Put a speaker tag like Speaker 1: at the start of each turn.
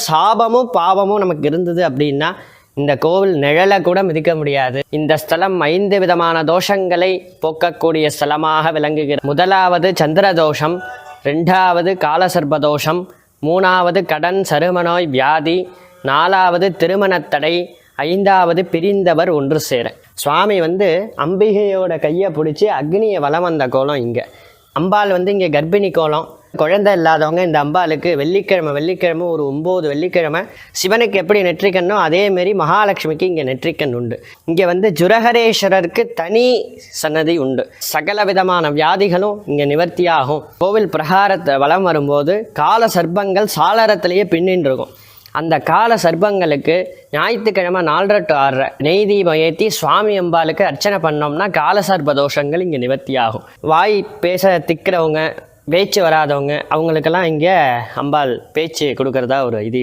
Speaker 1: சாபமும் பாவமும் நமக்கு இருந்தது அப்படின்னா இந்த கோவில் நிழலை கூட மிதிக்க முடியாது. இந்த ஸ்தலம் 5 விதமான தோஷங்களை போக்கக்கூடிய ஸ்தலமாக விளங்குகிறது. முதலாவது சந்திர தோஷம், 2வது காலசர்ப தோஷம், 3வது கடன் சருமநோய் வியாதி, 4வது திருமணத்தடை, 5வது பிரிந்தவர் ஒன்று சேர. சுவாமி அம்பிகையோட கையை பிடிச்சி அக்னியை வலம் வந்த கோலம் இங்கே. அம்பாள் இங்கே கர்ப்பிணி கோலம். குழந்தை இல்லாதவங்க இந்த அம்பாளுக்கு வெள்ளிக்கிழமை ஒரு 9 வெள்ளிக்கிழமை சிவனுக்கு எப்படி நெற்றிக்கண்ணோ அதேமாரி மகாலட்சுமிக்கு இங்கே நெற்றிக்கண் உண்டு. இங்கே ஜுரகரேஸ்வரருக்கு தனி சன்னதி உண்டு. சகல விதமான வியாதிகளும் இங்கே நிவர்த்தியாகும். கோவில் பிரகாரத்தை வலம் வரும்போது கால சர்ப்பங்கள் சாளரத்திலேயே பின்னின்னு இருக்கும். அந்த கால சர்ப்பங்களுக்கு ஞாயிற்றுக்கிழமை 4:30 to 6:30 நெய் தீபம் ஏற்றி சுவாமி அம்பாளுக்கு அர்ச்சனை பண்ணோம்னா கால சர்ப்ப தோஷங்கள் இங்கே நிவர்த்தியாகும். வாய் பேச திக்கிறவங்க, பேச்சு வராதவங்க, அவங்களுக்கெல்லாம் இங்கே அம்பாள் பேச்சு கொடுக்கறதா ஒரு இது.